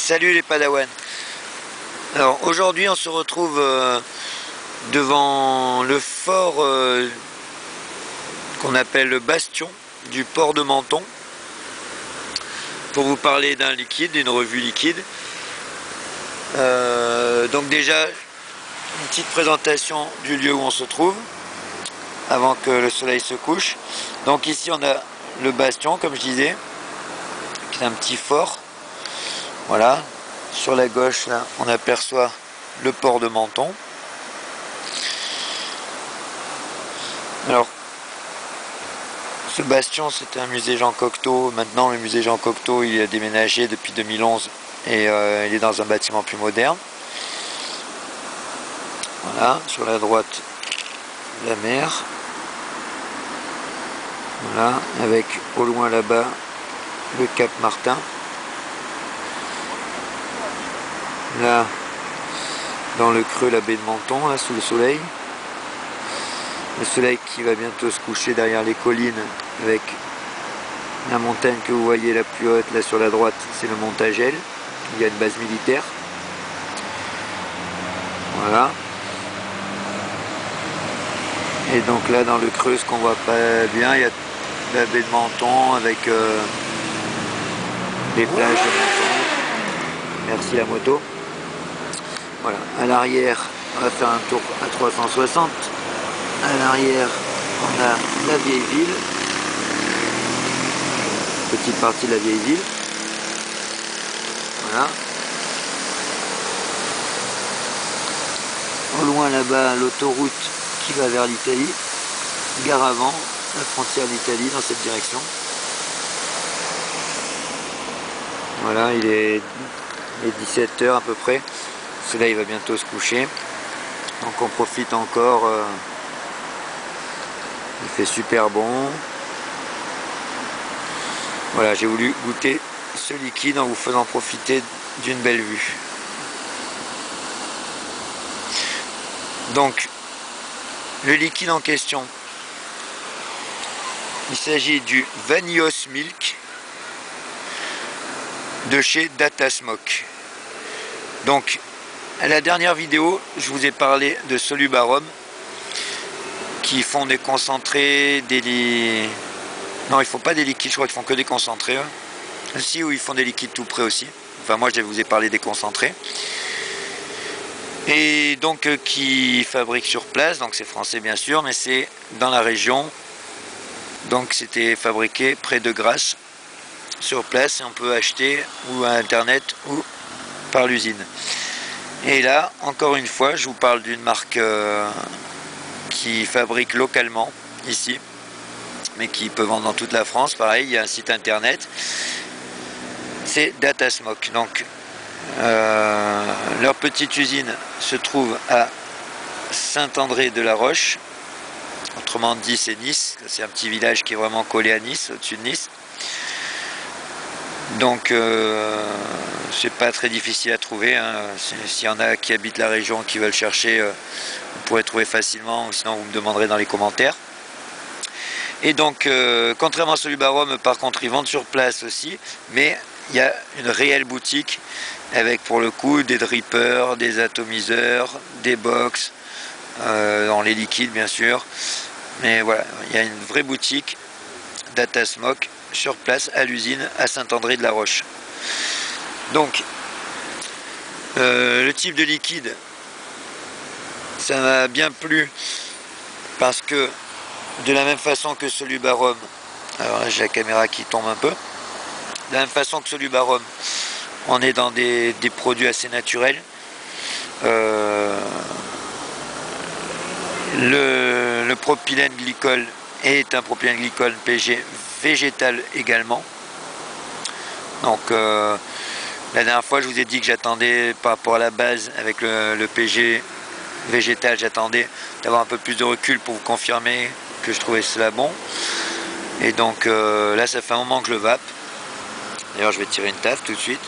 Salut les Padawans. Alors aujourd'hui on se retrouve devant le fort qu'on appelle le bastion du port de Menton pour vous parler d'un liquide, d'une revue liquide. Donc déjà une petite présentation du lieu où on se trouve avant que le soleil se couche. Donc ici on a le bastion, comme je disais, qui est un petit fort. Voilà, sur la gauche là on aperçoit le port de Menton. Alors ce bastion c'était un musée Jean Cocteau. Maintenant le musée Jean Cocteau il a déménagé depuis 2011 et il est dans un bâtiment plus moderne. Voilà, sur la droite la mer. Voilà, avec au loin là-bas le Cap Martin. Là, dans le creux, la baie de Menton, là, sous le soleil. Le soleil qui va bientôt se coucher derrière les collines, avec la montagne que vous voyez la plus haute, là sur la droite, c'est le Montagel. Il y a une base militaire. Voilà. Et donc là, dans le creux, ce qu'on voit pas bien, il y a la baie de Menton avec les plages de Menton. Merci la moto. Voilà, à l'arrière, on va faire un tour à 360. À l'arrière, on a la vieille ville. Petite partie de la vieille ville. Voilà. Au loin là-bas, l'autoroute qui va vers l'Italie. Gare avant, la frontière d'Italie dans cette direction. Voilà, il est 17 h à peu près. Le soleil va bientôt se coucher. Donc on profite encore. Il fait super bon. Voilà, j'ai voulu goûter ce liquide en vous faisant profiter d'une belle vue. Donc, le liquide en question, il s'agit du Vanios Milk de chez Datasmoke. Donc, à la dernière vidéo, je vous ai parlé de Solubarum qui font des concentrés, non, ils font pas des liquides, je crois qu'ils font que des concentrés. Si, où ils font des liquides tout près aussi. Enfin, moi, je vous ai parlé des concentrés. Et donc, qui fabriquent sur place, donc c'est français bien sûr, mais c'est dans la région. Donc, c'était fabriqué près de Grasse, sur place, et on peut acheter ou à internet ou par l'usine. Et là, encore une fois, je vous parle d'une marque qui fabrique localement ici, mais qui peut vendre dans toute la France. Pareil, il y a un site internet, c'est Datasmoke. Donc, leur petite usine se trouve à Saint-André-de-la-Roche, autrement dit c'est Nice, c'est un petit village qui est vraiment collé à Nice, au-dessus de Nice. Donc c'est pas très difficile à trouver, hein. S'il y en a qui habitent la région qui veulent chercher, vous pourrez trouver facilement, ou sinon vous me demanderez dans les commentaires. Et donc contrairement à Solubarum, par contre ils vendent sur place aussi, mais il y a une réelle boutique avec pour le coup des drippers, des atomiseurs, des box, dans les liquides bien sûr. Mais voilà, il y a une vraie boutique Datasmoke sur place à l'usine à Saint-André-de-la-Roche. Donc le type de liquide, ça m'a bien plu parce que de la même façon que Solubarum, alors là j'ai la caméra qui tombe un peu, de la même façon que Solubarum, on est dans des produits assez naturels. Le propylène glycol est un propylène glycol PG végétal également. Donc la dernière fois je vous ai dit que j'attendais par rapport à la base avec le PG végétal, j'attendais d'avoir un peu plus de recul pour vous confirmer que je trouvais cela bon. Et donc là ça fait un moment que je le vape. D'ailleurs je vais tirer une taffe tout de suite.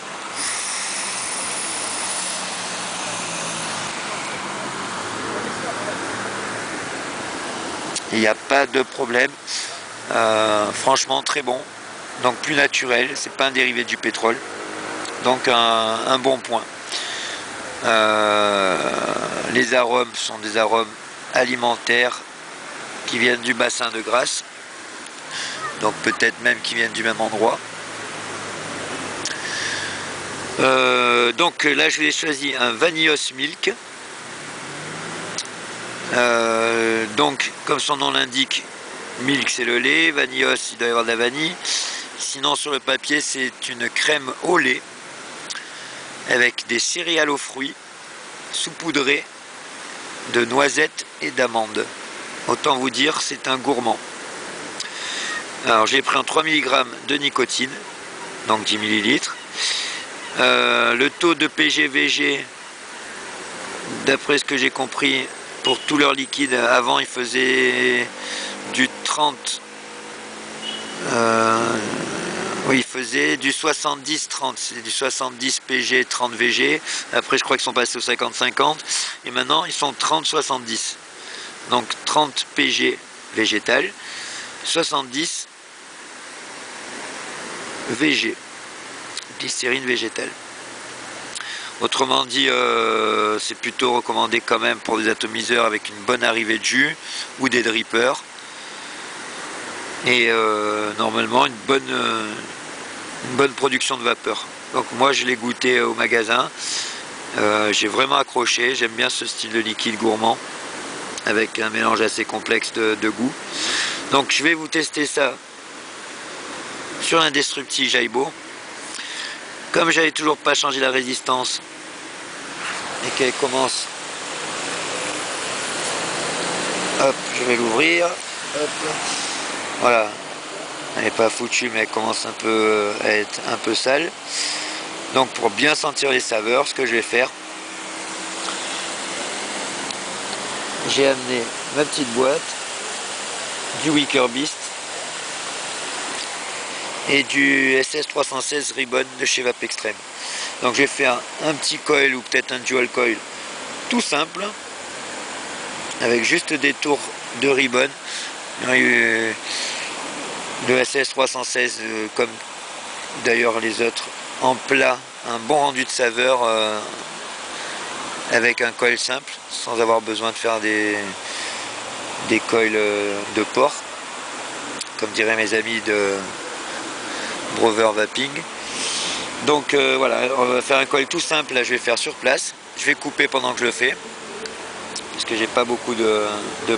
Il n'y a pas de problème. Franchement très bon. Donc plus naturel, c'est pas un dérivé du pétrole. Donc un bon point. Les arômes sont des arômes alimentaires qui viennent du bassin de Grasse, donc peut-être même qui viennent du même endroit. Donc là je vais choisir un Vanillos Milk. Donc comme son nom l'indique, milk c'est le lait, Vanillos il doit y avoir de la vanille. Sinon sur le papier c'est une crème au lait avec des céréales aux fruits saupoudrées de noisettes et d'amandes. Autant vous dire c'est un gourmand. Alors j'ai pris en 3 mg de nicotine, donc 10 ml. Le taux de PGVG, d'après ce que j'ai compris, pour tous leurs liquides, avant il faisait du 30, oui, il faisait du 70-30, c'est du 70 PG, 30 VG. Après je crois qu'ils sont passés au 50-50 et maintenant ils sont 30-70. Donc 30 PG végétal, 70 VG, glycérine végétale. Autrement dit, c'est plutôt recommandé quand même pour des atomiseurs avec une bonne arrivée de jus ou des drippers. Et normalement une bonne production de vapeur. Donc moi je l'ai goûté au magasin, j'ai vraiment accroché, j'aime bien ce style de liquide gourmand avec un mélange assez complexe de goût. Donc je vais vous tester ça sur l'Indestructi Jaibo. Comme j'avais toujours pas changé la résistance et qu'elle commence, hop, je vais l'ouvrir, hop, voilà, elle n'est pas foutue mais elle commence un peu à être un peu sale. Donc pour bien sentir les saveurs, ce que je vais faire, j'ai amené ma petite boîte, du Wicker Beast et du SS316 Ribbon de chez Vape Extreme. Donc je vais faire un petit coil ou peut-être un dual coil tout simple, avec juste des tours de ribbon. Le SS316 comme d'ailleurs les autres en plat, un bon rendu de saveur avec un coil simple sans avoir besoin de faire des coils de porc, comme diraient mes amis de Brover Vaping. Donc voilà, on va faire un coil tout simple. Là je vais faire sur place, je vais couper pendant que je le fais parce que j'ai pas beaucoup de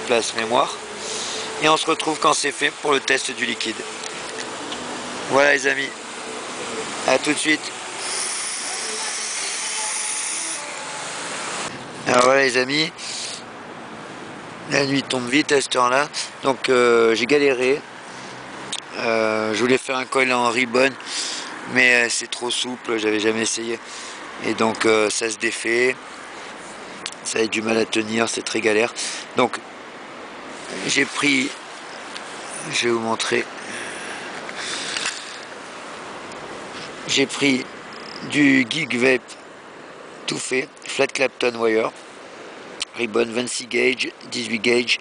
place mémoire, et on se retrouve quand c'est fait pour le test du liquide. Voilà les amis, à tout de suite. Alors voilà les amis, la nuit tombe vite à cette heure là, donc j'ai galéré. Je voulais faire un coil en ribbon mais c'est trop souple, j'avais jamais essayé, et donc ça se défait, ça a du mal à tenir, c'est très galère. Donc j'ai pris, je vais vous montrer, j'ai pris du Geek Vape tout fait, flat Clapton wire, ribbon 26 gauge, 18 gauge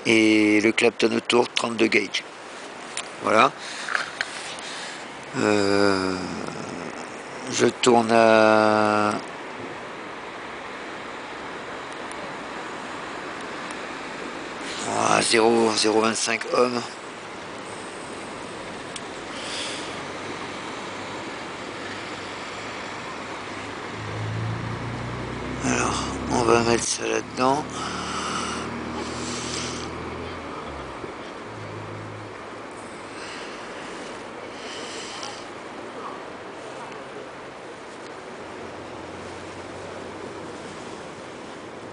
et le Clapton autour 32 gauge. Voilà. Je tourne à 0,25 ohms. Alors on va mettre ça là-dedans.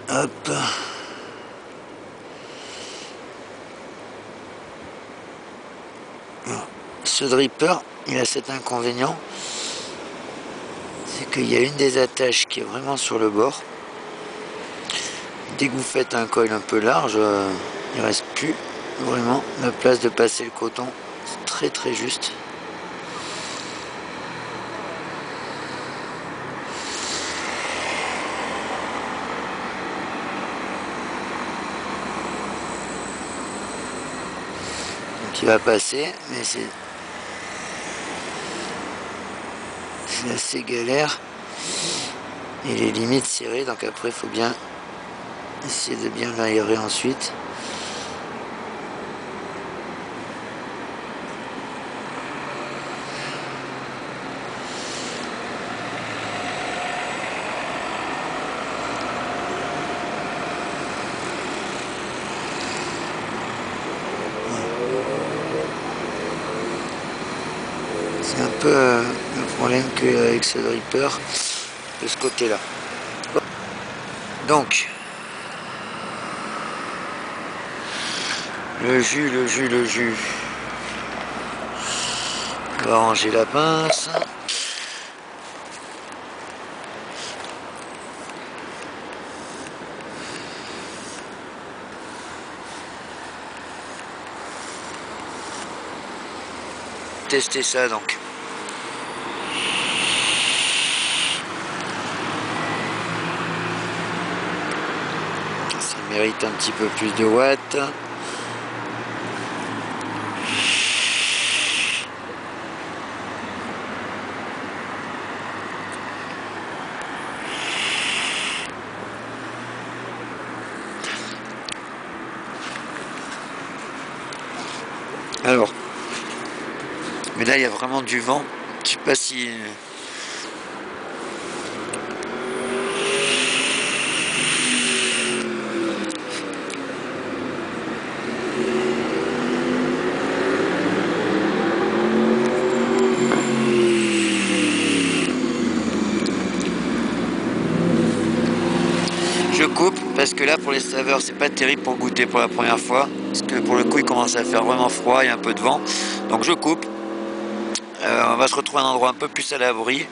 Hop. Ce dripper, il a cet inconvénient, c'est qu'il y a une des attaches qui est vraiment sur le bord. Dès que vous faites un coil un peu large, il reste plus vraiment la place de passer le coton. C'est très juste. Donc il va passer, mais c'est c'est assez galère. Et les limites serrées, donc après il faut bien essayer de bien l'aérer ensuite. C'est un peu le problème qu'avec ce dripper de ce côté là. Donc le jus. On va ranger la pince. Tester ça donc. Ça mérite un petit peu plus de watts. Alors, mais là il y a vraiment du vent. Je sais pas si je coupe parce que là pour les saveurs c'est pas terrible pour goûter pour la première fois parce que pour le coup il commence à faire vraiment froid, il y a un peu de vent, donc je coupe. On va se retrouver à un endroit un peu plus à l'abri,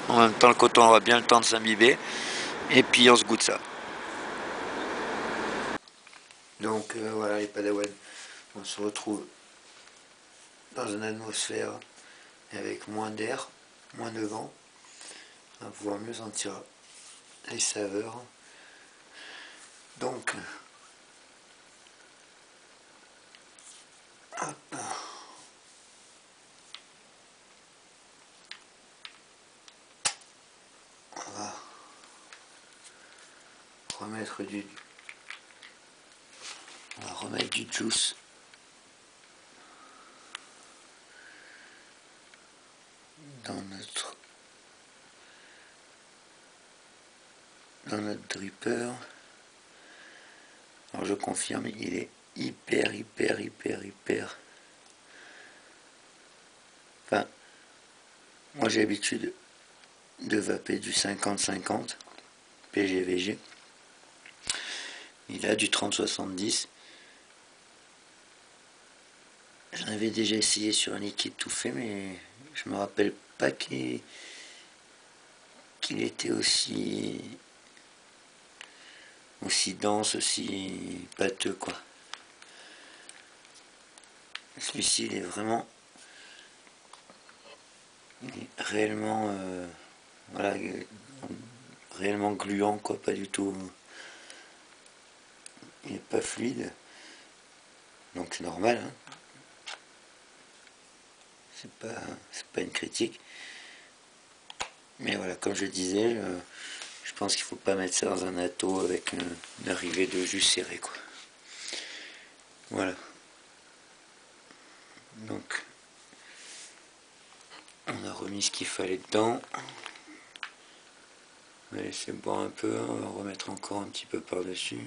en même temps le coton aura bien le temps de s'imbiber et puis on se goûte ça. Donc voilà les Padawan, on se retrouve dans une atmosphère avec moins d'air, moins de vent, on va pouvoir mieux sentir les saveurs. Donc hop. On va remettre du juice dans notre dripper. Alors je confirme, il est hyper. Enfin, moi j'ai l'habitude de vaper du 50-50 PGVG. Il a du 30-70. J'en avais déjà essayé sur un liquide tout fait, mais je me rappelle pas qu'il était aussi dense, aussi pâteux quoi. Celui-ci il est vraiment réellement voilà, réellement gluant quoi, pas du tout, il n'est pas fluide, donc c'est normal hein. C'est pas une critique, mais voilà, comme je disais, je pense qu'il faut pas mettre ça dans un atto avec une arrivée de jus serré quoi. Voilà, donc on a remis ce qu'il fallait dedans. On va laisser boire un peu, on va remettre encore un petit peu par dessus.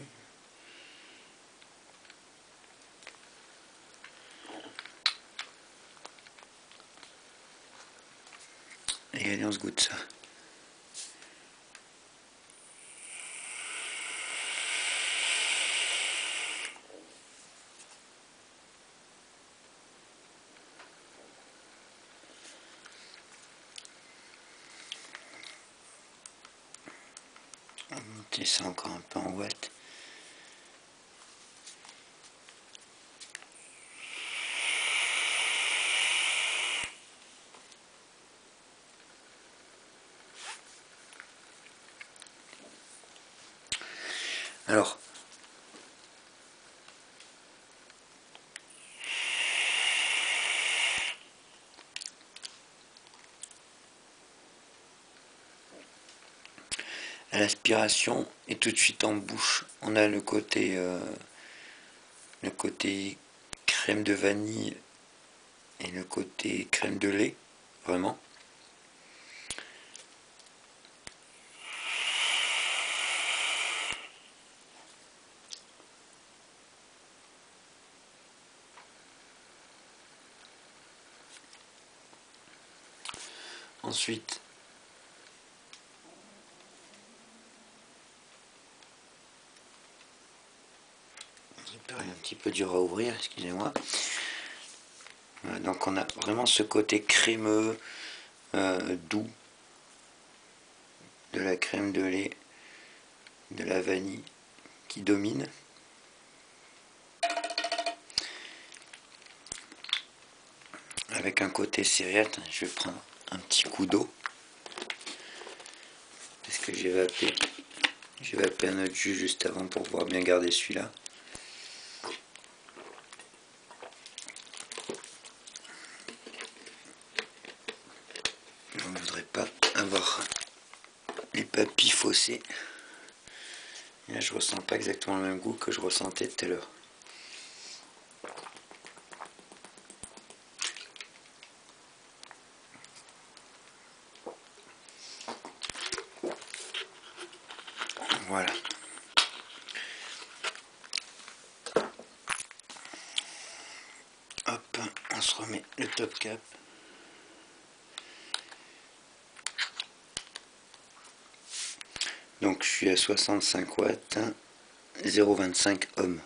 Et allez, on se goûte ça. On va monter ça encore un peu en watts. Alors, à l'aspiration et tout de suite en bouche. On a le côté crème de vanille et le côté crème de lait, vraiment. Ensuite, c'est un petit peu dur à ouvrir, excusez-moi. Voilà, donc on a vraiment ce côté crémeux, doux, de la crème de lait, de la vanille qui domine. Avec un côté céréales, je vais prendre un petit coup d'eau. Parce que j'ai vappé un autre jus juste avant pour pouvoir bien garder celui-là. Je ne voudrais pas avoir les papilles faussées. Et là, je ressens pas exactement le même goût que je ressentais tout à l'heure. Voilà. Hop, on se remet le top cap. Donc je suis à 65 watts, 0,25 ohms.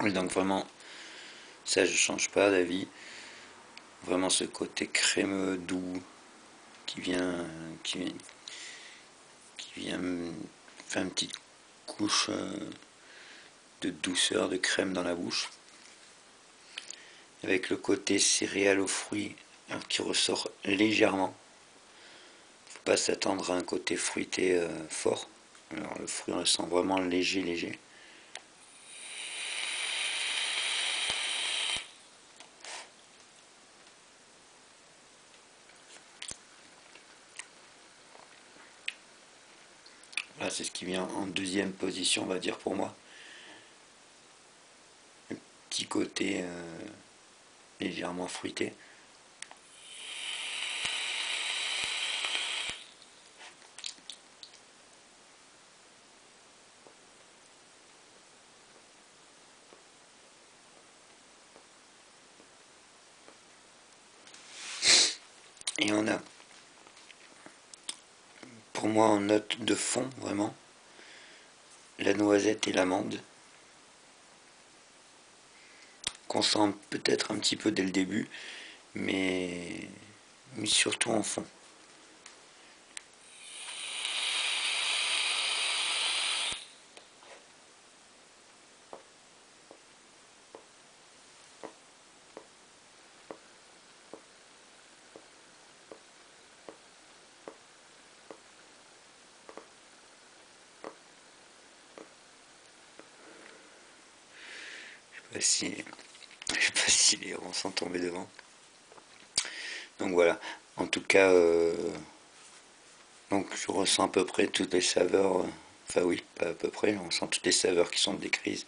Donc vraiment, ça je change pas d'avis. Vraiment ce côté crémeux, doux, qui vient faire une petite couche de douceur, de crème dans la bouche. Avec le côté céréales aux fruits qui ressort légèrement. Faut pas s'attendre à un côté fruité fort. Alors le fruit on le sent vraiment léger. Là c'est ce qui vient en deuxième position on va dire pour moi. Le petit côté légèrement fruité. Et on a, pour moi en note de fond vraiment, la noisette et l'amande. Qu'on sent peut-être un petit peu dès le début, mais surtout en fond. Je sais pas si les ronds sont tombés devant. Donc voilà, en tout cas, donc je ressens à peu près toutes les saveurs, enfin oui, pas à peu près, on sent toutes les saveurs qui sont décrites,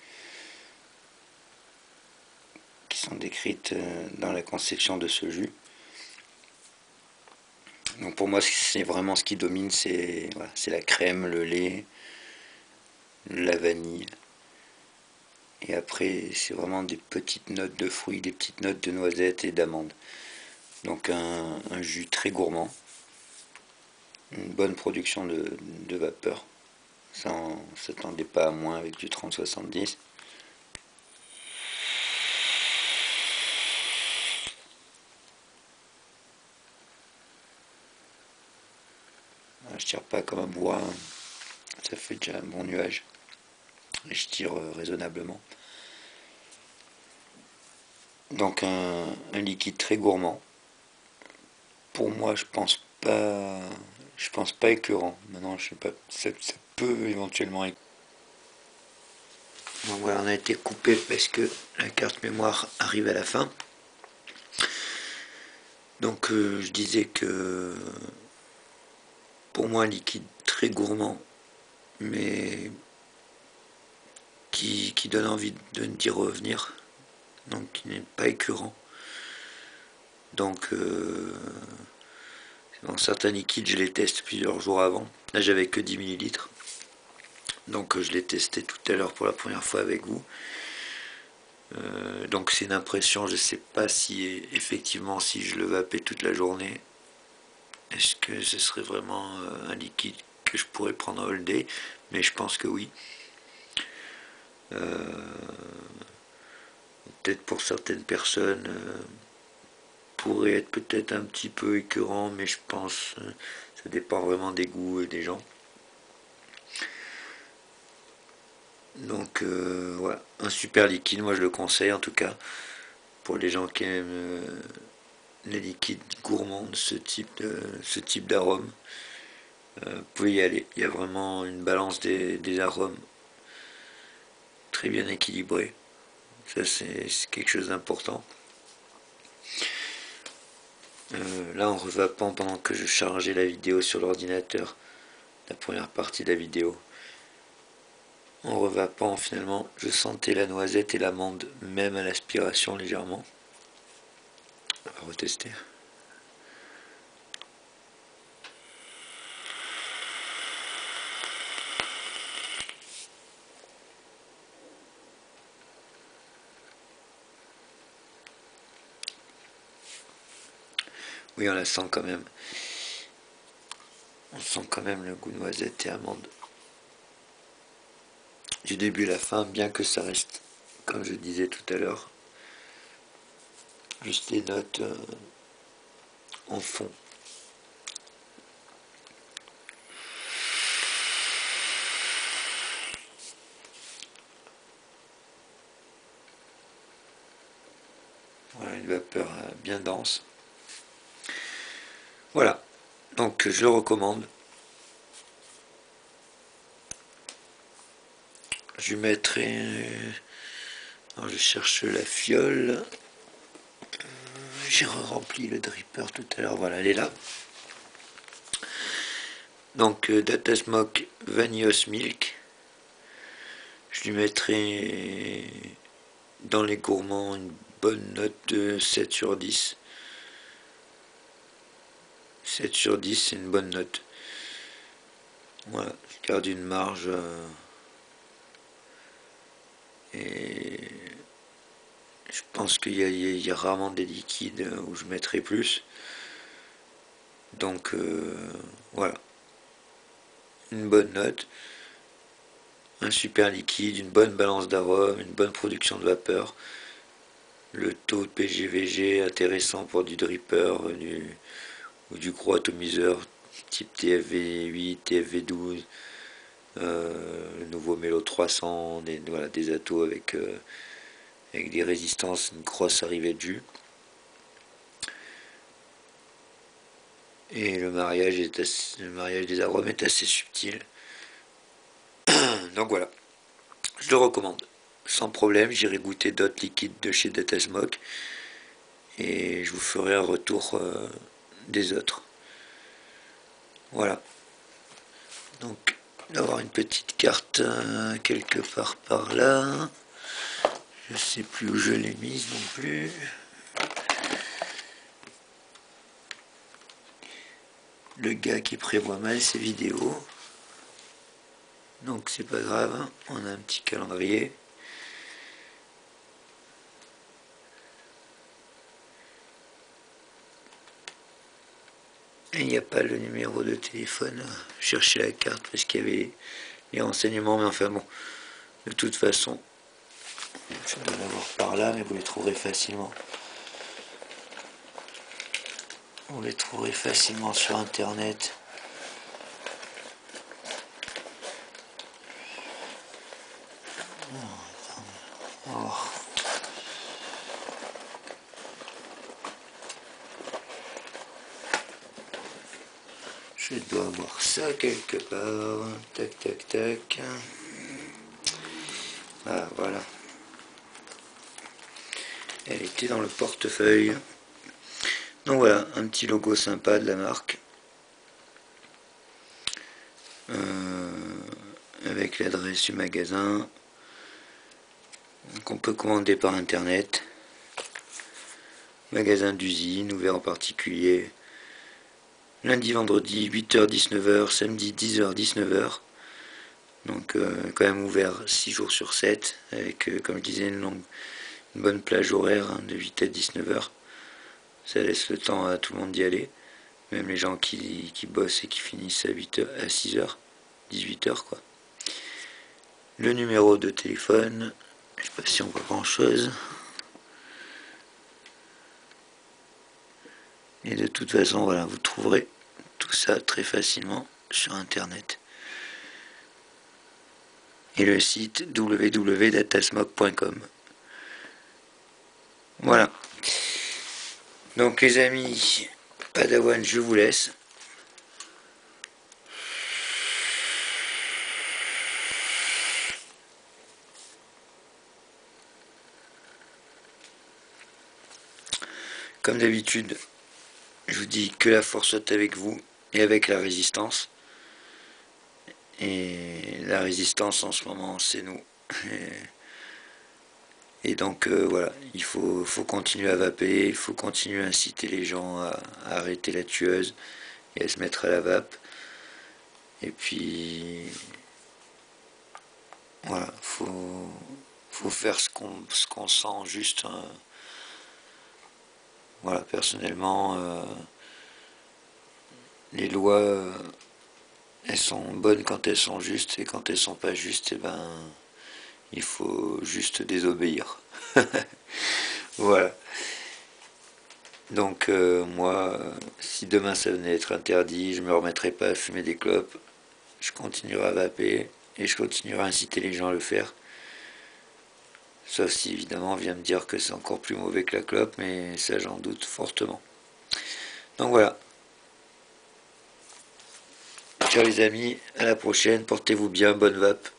dans la conception de ce jus. Donc pour moi, c'est vraiment ce qui domine, c'est voilà, la crème, le lait, la vanille. Et après, c'est vraiment des petites notes de fruits, des petites notes de noisettes et d'amandes. Donc un jus très gourmand. Une bonne production de vapeur. Ça, on ne s'attendait pas à moins avec du 30-70. Je tire pas comme un bois, ça fait déjà un bon nuage. Et je tire raisonnablement. Donc un liquide très gourmand. Pour moi, je pense pas écœurant. Maintenant, je sais pas, peut éventuellement. Donc voilà, on a été coupé parce que la carte mémoire arrive à la fin. Donc je disais que pour moi un liquide très gourmand, mais qui donne envie d'y revenir, donc qui n'est pas écœurant. Donc dans certains liquides je les teste plusieurs jours avant. Là j'avais que 10 millilitres. Donc je l'ai testé tout à l'heure pour la première fois avec vous. Donc c'est une impression, je ne sais pas si effectivement si je le vapais toute la journée, est-ce que ce serait vraiment un liquide que je pourrais prendre all day, mais je pense que oui. Peut-être pour certaines personnes pourrait être peut-être un petit peu écœurant, mais je pense ça dépend vraiment des goûts et des gens. Donc voilà, un super liquide, moi je le conseille en tout cas pour les gens qui aiment les liquides gourmands de ce type d'arôme. Vous pouvez y aller, il y a vraiment une balance des arômes très bien équilibrée. Ça c'est quelque chose d'important. Là en revapant pendant que je chargeais la vidéo sur l'ordinateur, la première partie de la vidéo, en revapant finalement je sentais la noisette et l'amande même à l'aspiration légèrement. On va retester. Oui, on la sent quand même. On sent quand même le goût de noisette et amande. Du début à la fin, bien que ça reste, comme je disais tout à l'heure, juste des notes en fond. Voilà, une vapeur bien dense. Voilà, donc je le recommande. Je mettrai... Alors je cherche la fiole. J'ai rempli le dripper tout à l'heure, voilà, elle est là. Donc Data Smoke Vanillus Milk. Je lui mettrai dans les gourmands une bonne note de 7 sur 10. 7 sur 10, c'est une bonne note. Voilà, je garde une marge et je pense qu'il y a rarement des liquides où je mettrai plus. Donc voilà, une bonne note, un super liquide, une bonne balance d'arôme, une bonne production de vapeur, le taux de PGVG intéressant pour du dripper ou du gros atomiseur type TFV8, TFV12, le nouveau Melo 300, voilà, des atos avec des résistances, une grosse arrivée de jus. Et le mariage des arômes est assez subtil. Donc voilà, je le recommande. Sans problème, j'irai goûter d'autres liquides de chez Data Smoke et je vous ferai un retour des autres. Voilà. Donc, d'avoir une petite carte quelque part par là. Je sais plus où je l'ai mise non plus. Le gars qui prévoit mal ses vidéos. Donc c'est pas grave, on a un petit calendrier. Et il n'y a pas le numéro de téléphone. Chercher la carte parce qu'il y avait les renseignements, mais enfin bon, de toute façon, je dois l'avoir par là, mais vous les trouverez facilement. Vous les trouverez facilement sur internet. Oh. Je Je dois avoir ça quelque part. Tac, tac, tac. Ah, voilà. Elle était dans le portefeuille. Donc voilà, un petit logo sympa de la marque. Avec l'adresse du magasin. Donc on peut commander par internet. Magasin d'usine, ouvert en particulier. Lundi, vendredi, 8h-19h, samedi 10h-19h. Donc quand même ouvert 6 jours sur 7, avec, comme je disais, une bonne plage horaire hein, de 8 à 19h. Ça laisse le temps à tout le monde d'y aller. Même les gens qui bossent et qui finissent à 8h, à 6h, 18h quoi. Le numéro de téléphone, je sais pas si on voit grand chose. Et de toute façon, voilà, vous trouverez tout ça très facilement sur internet. Et le site www.datasmog.com. Voilà. Donc les amis Padawan, je vous laisse. Comme d'habitude, je vous dis que la force soit avec vous et avec la résistance. Et la résistance en ce moment, c'est nous. Et donc voilà, il faut continuer à vaper, il faut continuer à inciter les gens à arrêter la tueuse et à se mettre à la vape. Et puis voilà, faut faire ce qu'on sent juste. Hein. Voilà, personnellement, les lois, elles sont bonnes quand elles sont justes, et quand elles sont pas justes, eh ben, il faut juste désobéir. Voilà. Donc moi, si demain ça venait à être interdit, je me remettrai pas à fumer des clopes, je continuerai à vaper, et je continuerai à inciter les gens à le faire. Sauf si évidemment on vient me dire que c'est encore plus mauvais que la clope, mais ça j'en doute fortement. Donc voilà. Ciao les amis, à la prochaine, portez-vous bien, bonne vape.